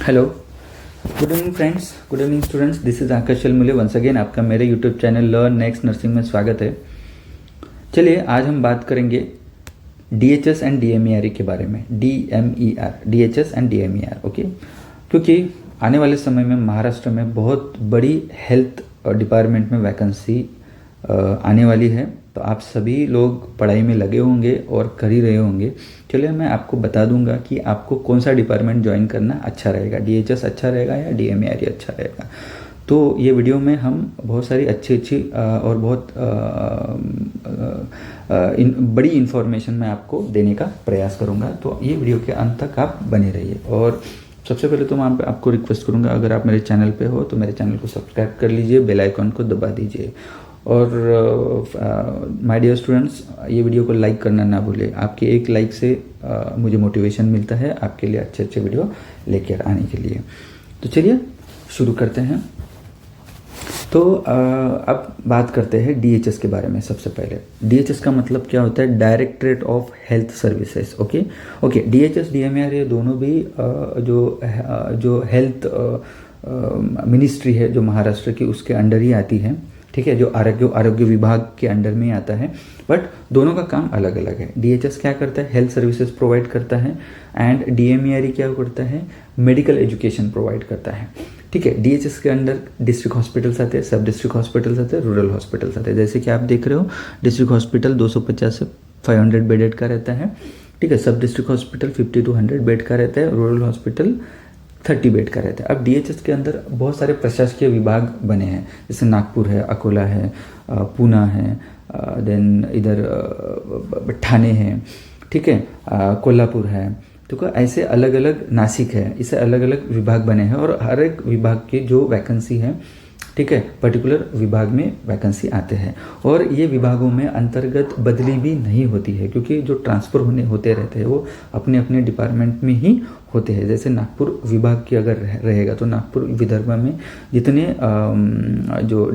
Hello, good evening friends, good evening students. This is Akash Chalmule once again. आपका मेरे YouTube channel learn next nursing में स्वागत है। चलिए आज हम बात करेंगे DHS एंड DMER के बारे में। DMER, DHS and DMER, okay. क्योंकि आने वाले समय में महाराष्ट्र में बहुत बड़ी हेल्थ डिपार्टमेंट में वैकेंसी आने वाली है, तो आप सभी लोग पढ़ाई में लगे होंगे और कर ही रहे होंगे। चलिए मैं आपको बता दूंगा कि आपको कौन सा डिपार्टमेंट ज्वाइन करना अच्छा रहेगा, DHS अच्छा रहेगा या DMER अच्छा रहेगा। तो ये वीडियो में हम बहुत सारी अच्छी और बहुत बड़ी इन्फॉर्मेशन मैं आपको देने का प्रयास करूँगा, तो ये वीडियो के अंत तक आप बने रहिए। और सबसे पहले तो मैं आपको रिक्वेस्ट करूँगा, अगर आप मेरे चैनल पे हो तो मेरे चैनल को सब्सक्राइब कर लीजिए, बेल आइकॉन को दबा दीजिए। और माय डियर स्टूडेंट्स, ये वीडियो को लाइक करना ना भूलें। आपके एक लाइक से मुझे मोटिवेशन मिलता है आपके लिए अच्छे वीडियो लेकर आने के लिए। तो चलिए शुरू करते हैं। तो अब बात करते हैं DHS के बारे में। सबसे पहले DHS का मतलब क्या होता है? Directorate of health services. Okay, DHS DMER ये दोनों भी जो हेल्थ मिनिस्ट्री है जो महाराष्ट्र की, उसके अंडर ही आती है। ठीक है, जो आरोग्य विभाग के अंडर में आता है, बट दोनों का काम अलग अलग है। DHS क्या करता है? हेल्थ सर्विसेज प्रोवाइड करता है, एंड DMER क्या करता है? मेडिकल एजुकेशन प्रोवाइड करता है। ठीक है, DHS के अंदर डिस्ट्रिक्ट हॉस्पिटल्स आते हैं, सब डिस्ट्रिक्ट हॉस्पिटल्स आते हैं, रूरल हॉस्पिटल्स आते हैं। जैसे कि आप देख रहे हो, डिस्ट्रिक्ट हॉस्पिटल 250 से 500 बेडेड का रहता है। ठीक है, सब डिस्ट्रिक्ट हॉस्पिटल 50 to 100 बेड का रहता है, रूरल हॉस्पिटल 30 बेड का रहता है। अब DHS के अंदर बहुत सारे प्रशासकीय विभाग बने हैं, जैसे नागपुर है, अकोला है, पूना है, देन इधर ठाणे है, ठीक है, कोल्हापुर है। तो ऐसे अलग अलग, नासिक है, इसे अलग अलग विभाग बने हैं, और हर एक विभाग की जो वैकेंसी है, ठीक है, पर्टिकुलर विभाग में वैकेंसी आते हैं। और ये विभागों में अंतर्गत बदली भी नहीं होती है, क्योंकि जो ट्रांसफ़र होते रहते हैं वो अपने अपने डिपार्टमेंट में ही होते हैं। जैसे नागपुर विभाग की अगर रहेगा तो नागपुर विदर्भ में जितने जो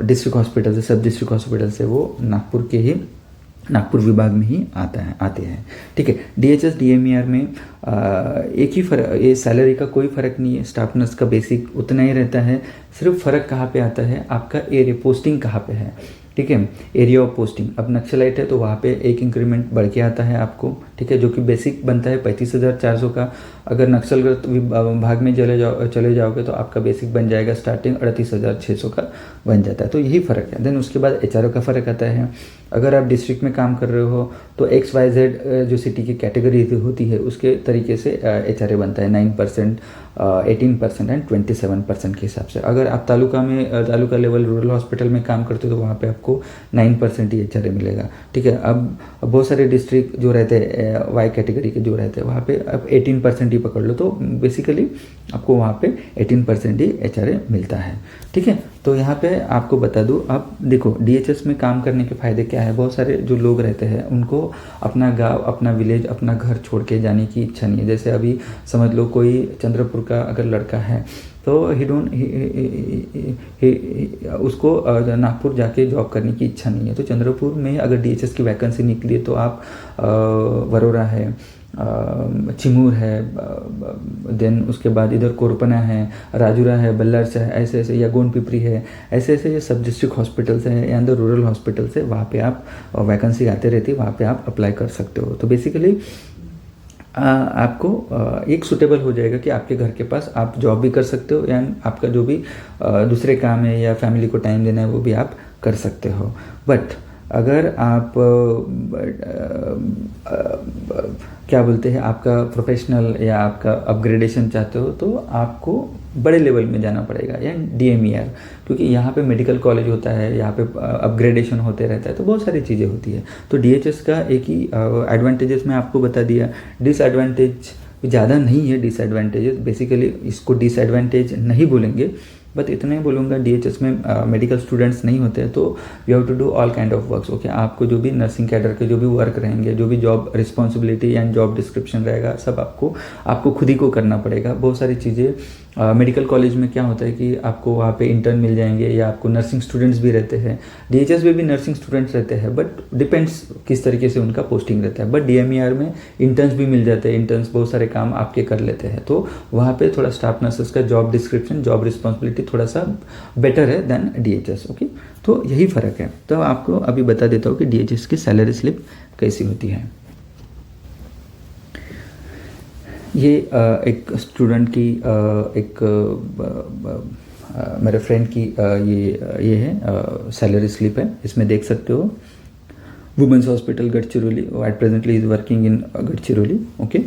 डिस्ट्रिक्ट हॉस्पिटल है, सब डिस्ट्रिक्ट हॉस्पिटल से, वो नागपुर विभाग में ही आते हैं। ठीक है, DHS DMER में एक ही फर्क, ये सैलरी का कोई फ़र्क नहीं है, स्टाफ नर्स का बेसिक उतना ही रहता है। सिर्फ फ़र्क कहाँ पे आता है? आपका एरिया पोस्टिंग कहाँ पे है। ठीक है, एरिया ऑफ पोस्टिंग। अब नक्सलाइट है तो वहाँ पे एक इंक्रीमेंट बढ़ के आता है आपको, ठीक है, जो कि बेसिक बनता है 35,400 का। अगर नक्सलग्रस्त विभाग में चले जाओगे तो आपका बेसिक बन जाएगा स्टार्टिंग 38,600 का बन जाता है। तो यही फ़र्क है। देन उसके बाद HRO का फ़र्क आता है। अगर आप डिस्ट्रिक्ट में काम कर रहे हो तो XYZ जो सिटी की कैटेगरी होती है, उसके तरीके से HRA बनता है 9%, 18% एंड 27% के हिसाब से। अगर आप तालुका लेवल रूरल हॉस्पिटल में काम करते हो तो वहाँ पे आपको 9% ही HRA मिलेगा। ठीक है, अब बहुत सारे डिस्ट्रिक्ट जो रहते हैं Y कैटेगरी के जो रहते हैं, वहाँ पे आप 18% ही पकड़ लो, तो बेसिकली आपको वहाँ पे 18% ही HRA मिलता है। ठीक है, तो यहाँ पे आपको बता दूँ, आप देखो DHS में काम करने के फ़ायदे क्या है। बहुत सारे जो लोग रहते हैं उनको अपना गांव, अपना विलेज, अपना घर छोड़ के जाने की इच्छा नहीं है। जैसे अभी समझ लो कोई चंद्रपुर का अगर लड़का है तो उसको नागपुर जाके जॉब करने की इच्छा नहीं है, तो चंद्रपुर में अगर DHS की वैकेंसी निकली है तो आप वरोरा है, चिमूर है, देन उसके बाद इधर कोरपना है, राजुरा है, बल्लारसा है, ऐसे या गोंडपिपरी है, ऐसे ये सब डिस्ट्रिक्ट हॉस्पिटल्स हैं या अंदर रूरल हॉस्पिटल्स है, वहाँ पे आप वैकेंसी आते रहती है, वहाँ पे आप अप्लाई कर सकते हो। तो बेसिकली आपको एक सूटेबल हो जाएगा कि आपके घर के पास आप जॉब भी कर सकते हो, या आपका जो भी दूसरे काम है या फैमिली को टाइम देना है वो भी आप कर सकते हो। बट अगर आप क्या बोलते हैं, आपका प्रोफेशनल या आपका अपग्रेडेशन चाहते हो तो आपको बड़े लेवल में जाना पड़ेगा, या DMER, क्योंकि यहाँ पे मेडिकल कॉलेज होता है, यहाँ पे अपग्रेडेशन होते रहता है, तो बहुत सारी चीज़ें होती है। तो DHS का एक ही एडवांटेजेस मैं आपको बता दिया। डिसएडवांटेज ज़्यादा नहीं है, डिसएडवांटेजेस बेसिकली इसको डिसएडवांटेज नहीं बोलेंगे, बट इतना ही बोलूँगा, DHS में मेडिकल स्टूडेंट्स नहीं होते हैं, तो you have to do all kind of works. Okay, आपको जो भी नर्सिंग कैडर के जो भी वर्क रहेंगे, जो भी job responsibility and job description रहेगा, सब आपको खुद ही को करना पड़ेगा। बहुत सारी चीज़ें मेडिकल कॉलेज में क्या होता है कि आपको वहाँ पे इंटर्न मिल जाएंगे, या आपको नर्सिंग स्टूडेंट्स भी रहते हैं, DHS में भी नर्सिंग स्टूडेंट्स रहते हैं, बट डिपेंड्स किस तरीके से उनका पोस्टिंग रहता है। बट DMER में इंटर्न्स भी मिल जाते हैं, इंटर्न्स बहुत सारे काम आपके कर लेते हैं, तो वहाँ पे थोड़ा स्टाफ नर्सेस का जॉब डिस्क्रिप्शन, जॉब रिस्पॉन्सिबिलिटी थोड़ा सा बेटर है देन DHS। ओके, तो यही फ़र्क है। तो आपको अभी बता देता हूँ कि DHS की सैलरी स्लिप कैसी होती है। ये एक स्टूडेंट की मेरे फ्रेंड की ये है सैलरी स्लिप है। इसमें देख सकते हो women's hospital Gadchiroli, at presently is working in Gadchiroli. Okay,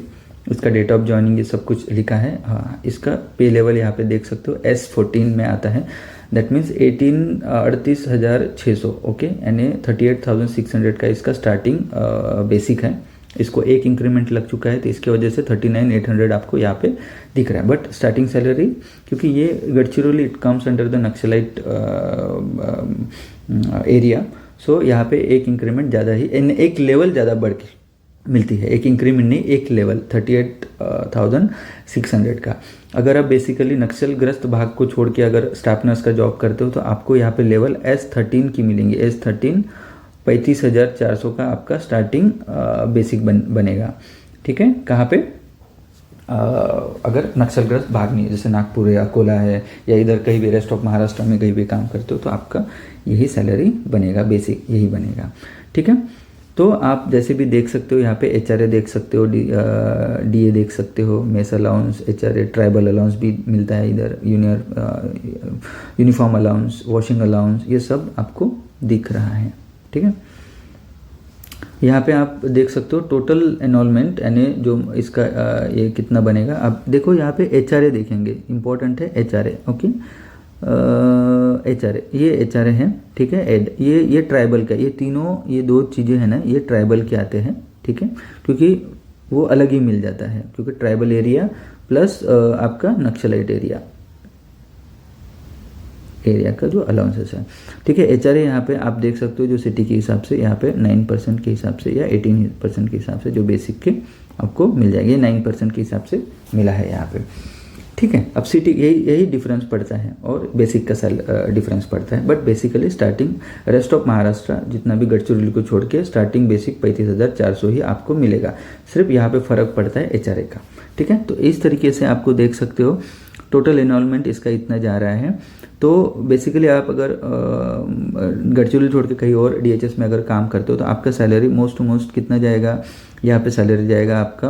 इसका डेट ऑफ ज्वाइनिंग ये सब कुछ लिखा है। हाँ, इसका पे लेवल यहाँ पे देख सकते हो S14 में आता है, दैट मीन्स 38,600। ओके, यानी 38,600 का इसका स्टार्टिंग बेसिक है। इसको एक इंक्रीमेंट लग चुका है, तो इसकी वजह से 39,800 आपको यहाँ पे दिख रहा है। बट स्टार्टिंग सैलरी, क्योंकि ये Gadchiroli it comes under the naxalite area, so यहाँ पे एक इंक्रीमेंट ज़्यादा ही, एक लेवल ज़्यादा बढ़ के मिलती है। एक इंक्रीमेंट नहीं, एक लेवल 38,600 का। अगर आप बेसिकली नक्सलग्रस्त भाग को छोड़ के अगर स्टाफ नर्स का जॉब करते हो, तो आपको यहाँ पे लेवल S13 की मिलेंगी। S13 35,400 का आपका स्टार्टिंग बेसिक बनेगा। ठीक है, कहाँ पे? अगर नक्सलग्रस्त भाग नहीं है, जैसे नागपुर है, अकोला है, या इधर कहीं भी रेस्ट ऑफ महाराष्ट्र में कहीं भी काम करते हो, तो आपका यही सैलरी बनेगा, बेसिक यही बनेगा। ठीक है, तो आप जैसे भी देख सकते हो यहाँ पे HRA देख सकते हो, DA देख सकते हो, mess allowance, HRA, tribal allowance भी मिलता है इधर, यूनिफॉर्म अलाउंस, वॉशिंग अलाउंस, ये सब आपको दिख रहा है। ठीक है, यहाँ पे आप देख सकते हो टोटल एनरोलमेंट, यानी जो इसका ये कितना बनेगा। आप देखो यहाँ पे HRA देखेंगे, इंपॉर्टेंट है HRA। ओके, HRA, ये HRA है। ठीक है, एड, ये ट्राइबल का, ये तीनों, ये दो चीज़ें हैं ना, ये ट्राइबल के आते हैं। ठीक है, क्योंकि वो अलग ही मिल जाता है, क्योंकि ट्राइबल एरिया प्लस आपका नक्सलाइट एरिया का जो अलाउंसेस है। ठीक है, HRA यहाँ पे आप देख सकते हो, जो सिटी के हिसाब से यहाँ पे 9% के हिसाब से या 18% के हिसाब से जो बेसिक के आपको मिल जाएगी, 9% के हिसाब से मिला है यहाँ पे। ठीक है, अब सिटी यही डिफरेंस पड़ता है और बेसिक का डिफरेंस पड़ता है। But basically starting rest of Maharashtra जितना भी गढ़चिरौली को छोड़ के स्टार्टिंग बेसिक 35,400 ही आपको मिलेगा। सिर्फ यहाँ पे फर्क पड़ता है HRA का। ठीक है, तो इस तरीके से आपको देख सकते हो टोटल एनरोलमेंट इसका इतना जा रहा है। तो बेसिकली आप अगर गढ़चिरौली छोड़ के कहीं और DHS में अगर काम करते हो, तो आपका सैलरी मोस्ट टू मोस्ट कितना जाएगा, यहाँ पे सैलरी जाएगा आपका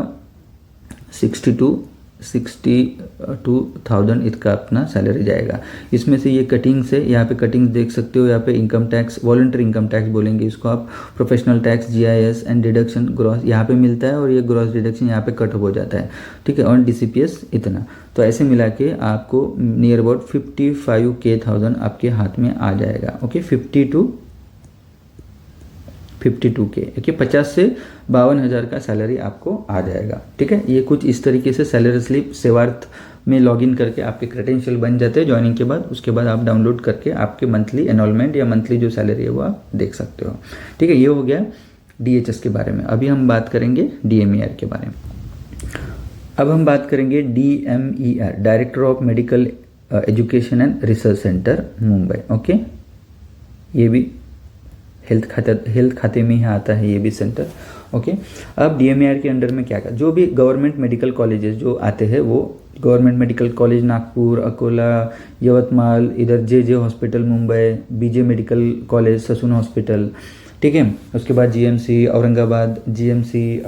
62,000 इसका अपना सैलरी जाएगा। इसमें से ये कटिंग से, यहाँ पे कटिंग्स देख सकते हो, यहाँ पे income tax, voluntary income tax बोलेंगे इसको आप, professional tax, GIS and deduction gross यहाँ पे मिलता है, और ये ग्रॉस डिडक्शन यहाँ पे कट हो जाता है। ठीक है, और DCPS इतना, तो ऐसे मिला के आपको नियर अबाउट 55,000 आपके हाथ में आ जाएगा। ओके, 52K, ओके, 50 से 52,000 का सैलरी आपको आ जाएगा। ठीक है, ये कुछ इस तरीके से सैलरी स्लिप सेवार्थ में लॉगिन करके आपके क्रेडेंशियल बन जाते हैं ज्वाइनिंग के बाद। उसके बाद आप डाउनलोड करके आपके मंथली एनरोलमेंट या मंथली जो सैलरी है वो आप देख सकते हो। ठीक है, ये हो गया DHS के बारे में। अभी हम बात करेंगे DMER के बारे में। अब हम बात करेंगे DMER, director of medical education and research centre, Mumbai. Okay, ये भी हेल्थ खाते में ही आता है ये भी सेंटर। ओके, अब DMER के अंडर में क्या क्या, जो भी गवर्नमेंट मेडिकल कॉलेजेस जो आते हैं, वो government medical college Nagpur, Akola, Yavatmal, इधर JJ hospital Mumbai, BJ medical college, Sassoon hospital. ठीक है, उसके बाद GMC औरंगाबाद, GMC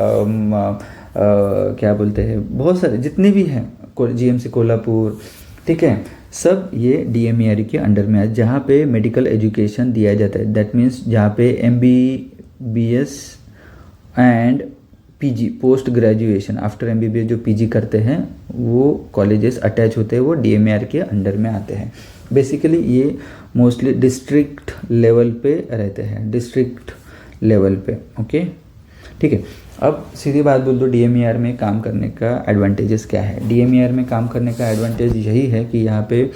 क्या बोलते हैं, बहुत सारे जितने भी हैं, GMC कोल्हापुर। ठीक है, सब ये DMER के अंडर में है, जहाँ पे मेडिकल एजुकेशन दिया जाता है। दैट मीन्स जहाँ पे MBBS and PG, post graduation, after MBBS जो PG करते हैं, वो कॉलेजेस अटैच होते हैं, वो DMER के अंडर में आते हैं। बेसिकली ये मोस्टली डिस्ट्रिक्ट लेवल पे रहते हैं, डिस्ट्रिक्ट लेवल पे। ओके, ठीक है, अब सीधी बात बोल दो, DMER में काम करने का एडवांटेजेस क्या है। DMER में काम करने का एडवांटेज यही है कि यहाँ पे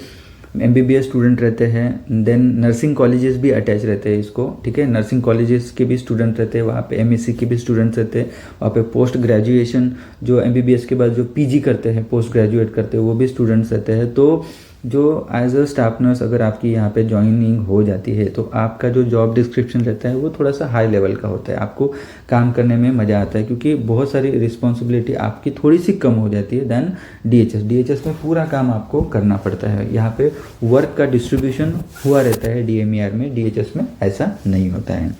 एमबीबीएस स्टूडेंट रहते हैं, देन नर्सिंग कॉलेजेस भी अटैच रहते हैं इसको, ठीक है। नर्सिंग कॉलेजेस के भी स्टूडेंट रहते हैं, वहाँ पे एमएससी के भी स्टूडेंट्स रहते हैं, वहाँ पे पोस्ट ग्रेजुएशन जो एमबीबीएस के बाद जो पीजी करते हैं, पोस्ट ग्रेजुएट करते हैं, वो भी स्टूडेंट्स रहते हैं। तो जो एज अ स्टाफ नर्स अगर आपकी यहाँ पे ज्वाइनिंग हो जाती है तो आपका जो जॉब डिस्क्रिप्शन रहता है वो थोड़ा सा हाई लेवल का होता है, आपको काम करने में मज़ा आता है क्योंकि बहुत सारी रिस्पॉन्सिबिलिटी आपकी थोड़ी सी कम हो जाती है दैन डीएचएस में पूरा काम आपको करना पड़ता है। यहाँ पे वर्क का डिस्ट्रीब्यूशन हुआ रहता है डीएमईआर में, डीएचएस में ऐसा नहीं होता है,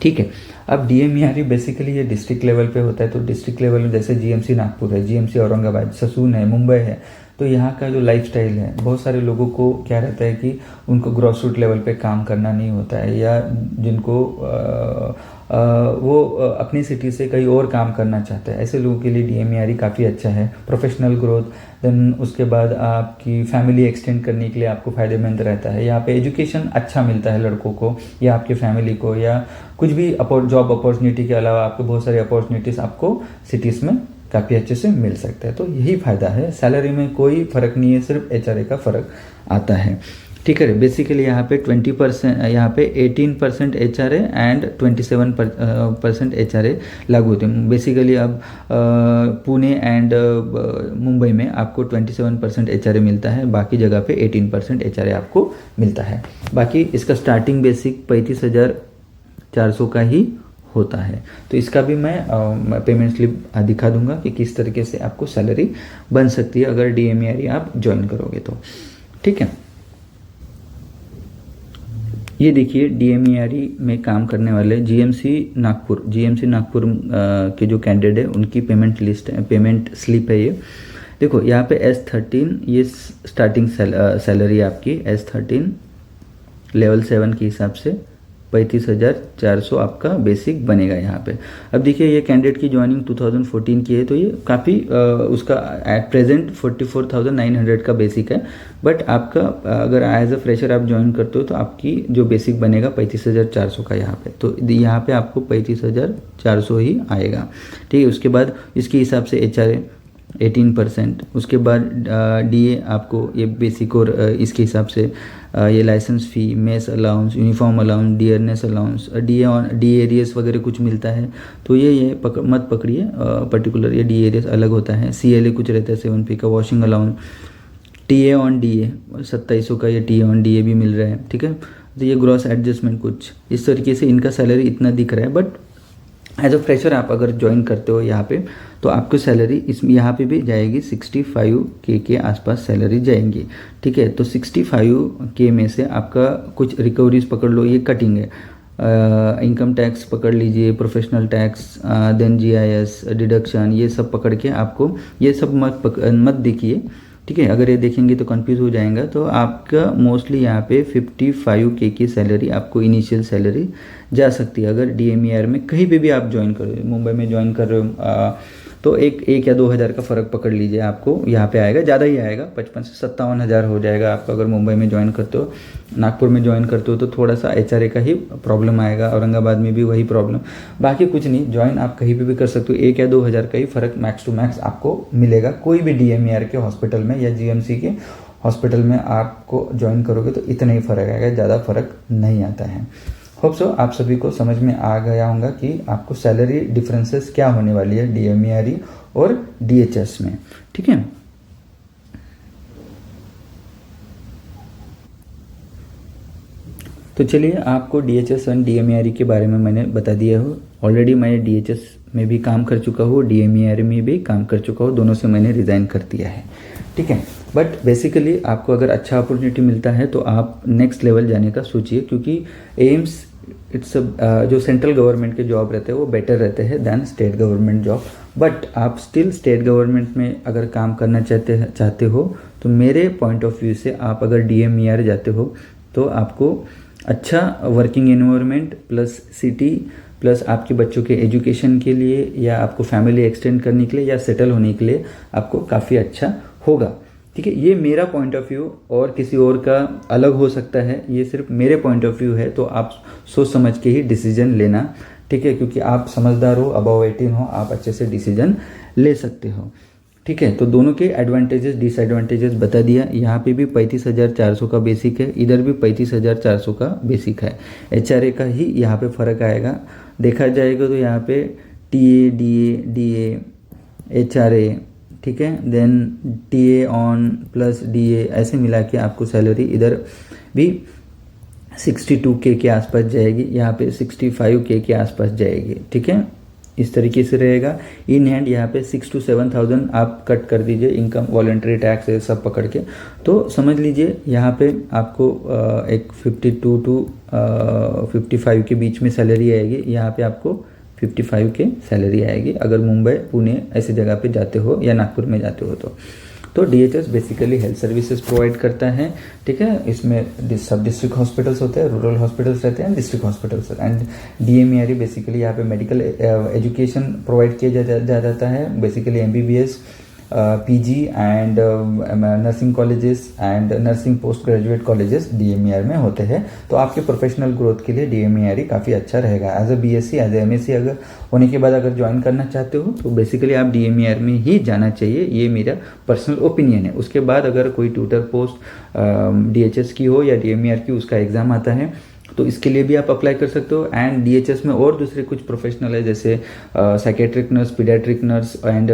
ठीक है। अब डीएमईआर बेसिकली ये डिस्ट्रिक्ट लेवल पे होता है, तो डिस्ट्रिक्ट लेवल में जैसे जीएमसी नागपुर है, जीएमसी औरंगाबाद, ससून है, मुंबई है, तो यहाँ का जो लाइफस्टाइल है, बहुत सारे लोगों को क्या रहता है कि उनको ग्रॉस रूट लेवल पे काम करना नहीं होता है, या जिनको वो अपनी सिटी से कहीं और काम करना चाहते हैं, ऐसे लोगों के लिए डीएमईआर काफ़ी अच्छा है। प्रोफेशनल ग्रोथ, देन उसके बाद आपकी फैमिली एक्सटेंड करने के लिए आपको फ़ायदेमंद रहता है। यहाँ पे एजुकेशन अच्छा मिलता है लड़कों को या आपके फैमिली को, या कुछ भी जॉब अपॉर्चुनिटी के अलावा आपको बहुत सारी अपॉर्चुनिटीज़ आपको सिटीज़ में काफ़ी अच्छे से मिल सकता है। तो यही फ़ायदा है, सैलरी में कोई फ़र्क नहीं है, सिर्फ एचआरए का फ़र्क आता है, ठीक है। बेसिकली यहाँ पे 20%, यहाँ पे 18% एचआरए एंड 27% एचआरए लागू होते हैं। बेसिकली अब पुणे एंड मुंबई में आपको 27% एचआरए मिलता है, बाकी जगह पे 18% एचआरए आपको मिलता है। बाकी इसका स्टार्टिंग बेसिक 35,400 का ही होता है। तो इसका भी मैं पेमेंट स्लिप दिखा दूंगा कि किस तरीके से आपको सैलरी बन सकती है अगर डीएमईआर आप ज्वाइन करोगे तो, ठीक है। ये देखिए डीएमईआर में काम करने वाले जीएमसी नागपुर के जो कैंडिडेट है उनकी पेमेंट लिस्ट है, पेमेंट स्लिप है ये। देखो यहाँ पे S13 ये स्टार्टिंग सैलरी आपकी S13 लेवल 7 के हिसाब से 35,400 आपका बेसिक बनेगा यहाँ पे। अब देखिए ये कैंडिडेट की ज्वाइनिंग 2014 की है, तो ये काफ़ी उसका एट प्रेजेंट 44,900 का बेसिक है, बट आपका अगर एज अ फ्रेशर आप ज्वाइन करते हो तो आपकी जो बेसिक बनेगा 35,400 का यहाँ पे। तो यहाँ पे आपको 35,400 ही आएगा, ठीक है। उसके बाद इसके हिसाब से एचआरए 18%, उसके बाद डीए आपको ये बेसिक और इसके हिसाब से ये license fee, mess allowance, uniform allowance, dearness allowance, D arrears वगैरह कुछ मिलता है। तो ये मत पकड़िए पर्टिकुलर, ये डी एरियस अलग होता है। CLA कुछ रहता है 7P का, washing allowance, TA on DA 2700 का ये TA ऑन DA भी मिल रहा है, ठीक है। तो ये ग्रॉस एडजस्टमेंट कुछ इस तरीके से इनका सैलरी इतना दिख रहा है, बट एज अ फ्रेशर आप अगर ज्वाइन करते हो यहाँ पे तो आपको सैलरी इसमें यहाँ पे भी जाएगी 65K के आसपास सैलरी जाएंगी, ठीक है। तो 65K में से आपका कुछ रिकवरीज पकड़ लो, ये कटिंग है, इनकम टैक्स पकड़ लीजिए, professional tax, then GIS deduction, ये सब पकड़ के आपको ये सब मत देखिए, ठीक है। अगर ये देखेंगे तो कंफ्यूज हो जाएगा। तो आपका मोस्टली यहाँ पे 55K की सैलरी आपको इनिशियल सैलरी जा सकती है अगर डीएमईआर में कहीं पे भी आप ज्वाइन कर रहे हो। मुंबई में ज्वाइन कर रहे हो तो एक या 2 हज़ार का फ़र्क पकड़ लीजिए, आपको यहाँ पे आएगा, ज़्यादा ही आएगा, 55 से 57 हज़ार हो जाएगा आपका अगर मुंबई में ज्वाइन करते हो। नागपुर में ज्वाइन करते हो तो थोड़ा सा एचआरए का ही प्रॉब्लम आएगा, औरंगाबाद में भी वही प्रॉब्लम, बाकी कुछ नहीं, ज्वाइन आप कहीं पे भी कर सकते हो। 1 या 2 हज़ार का ही फ़र्क मैक्स टू मैक्स आपको मिलेगा कोई भी डीएमईआर के हॉस्पिटल में या जीएमसी के हॉस्पिटल में आपको ज्वाइन करोगे तो इतना ही फ़र्क आएगा, ज़्यादा फ़र्क नहीं आता है। होप सो आप सभी को समझ में आ गया होगा कि आपको सैलरी डिफरेंसेस क्या होने वाली है डीएमईआर और डीएचएस में, ठीक है। तो चलिए आपको डीएचएस और डीएमईआर के बारे में मैंने बता दिया हो। ऑलरेडी मैं डीएचएस में भी काम कर चुका हूँ, डीएमईआर में भी काम कर चुका हूँ, दोनों से मैंने रिज़ाइन कर दिया है, ठीक है। बट बेसिकली आपको अगर अच्छा अपॉर्चुनिटी मिलता है तो आप नेक्स्ट लेवल जाने का सोचिए, क्योंकि एम्स जो सेंट्रल गवर्नमेंट के जॉब रहते हैं वो बेटर रहते हैं than state government job. But आप स्टिल स्टेट गवर्नमेंट में अगर काम करना चाहते हो तो मेरे पॉइंट ऑफ व्यू से आप अगर डीएमईआर जाते हो तो आपको अच्छा working environment plus city plus आपके बच्चों के एजुकेशन के लिए या आपको फैमिली एक्सटेंड करने के लिए या सेटल होने के लिए आपको काफ़ी अच्छा होगा, ठीक है। ये मेरा पॉइंट ऑफ व्यू और किसी और का अलग हो सकता है, ये सिर्फ मेरे पॉइंट ऑफ व्यू है, तो आप सोच समझ के ही डिसीजन लेना, ठीक है, क्योंकि आप समझदार हो, अबव 18 हो, आप अच्छे से डिसीजन ले सकते हो, ठीक है, तो दोनों के एडवांटेजेस डिसएडवांटेजेस बता दिया। यहाँ पे भी 35,400 का बेसिक है, इधर भी 35,400 का बेसिक है। HRA का ही यहाँ पे फ़र्क आएगा। देखा जाएगा तो यहाँ पे TA, DA, HRA, ठीक है, then TA on plus DA, ऐसे मिला के आपको सैलरी इधर भी 62K के आसपास जाएगी, यहाँ पे 65K के आसपास जाएगी। ठीक है, इस तरीके से रहेगा। इन हैंड यहाँ पे 6 to 7,000 आप कट कर दीजिए, इनकम वॉलंटरी टैक्स है सब पकड़ के, तो समझ लीजिए यहाँ पे आपको एक 52 to 55 के बीच में सैलरी आएगी। यहाँ पे आपको 55 के सैलरी आएगी अगर मुंबई, पुणे ऐसी जगह पे जाते हो या नागपुर में जाते हो तो DHS basically health services provide करता है। ठीक है, इसमें सब डिस्ट्रिक्ट हॉस्पिटल्स होते हैं, रूरल हॉस्पिटल्स रहते हैं, district hospitals, and DMERE basically यहाँ पे मेडिकल एजुकेशन प्रोवाइड किया जाता है। Basically MBBS, PG and nursing colleges and nursing post graduate colleges DMER में होते हैं। तो आपके प्रोफेशनल ग्रोथ के लिए DMER काफ़ी अच्छा रहेगा। As a BSc, as a MSc अगर होने के बाद अगर ज्वाइन करना चाहते हो तो बेसिकली आप DMER में ही जाना चाहिए, ये मेरा पर्सनल ओपिनियन है। उसके बाद अगर कोई ट्यूटर पोस्ट DHS की हो या DMER की, उसका एग्ज़ाम आता है तो इसके लिए भी आप अप्लाई कर सकते हो। एंड DHS में और दूसरे कुछ प्रोफेशनल है, जैसे psychiatric nurse, paediatric nurse and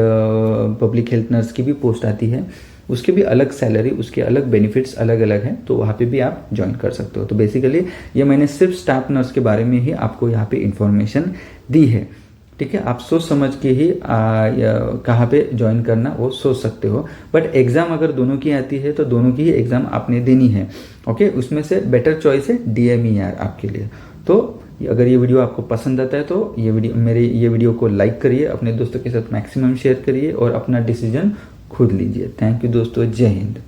public health nurse की भी पोस्ट आती है, उसके भी अलग सैलरी, उसके अलग बेनिफिट्स अलग अलग हैं, तो वहाँ पे भी आप ज्वाइन कर सकते हो। तो बेसिकली ये मैंने सिर्फ स्टाफ नर्स के बारे में ही आपको यहाँ पे इंफॉर्मेशन दी है। ठीक है, आप सोच समझ के ही कहाँ पे ज्वाइन करना वो सोच सकते हो। बट एग्ज़ाम अगर दोनों की आती है तो दोनों की ही एग्ज़ाम आपने देनी है। ओके, उसमें से बेटर चॉइस है DMER आपके लिए। तो अगर ये वीडियो आपको पसंद आता है तो ये वीडियो को लाइक करिए, अपने दोस्तों के साथ मैक्सिमम शेयर करिए और अपना डिसीजन खुद लीजिए। थैंक यू दोस्तों, जय हिंद।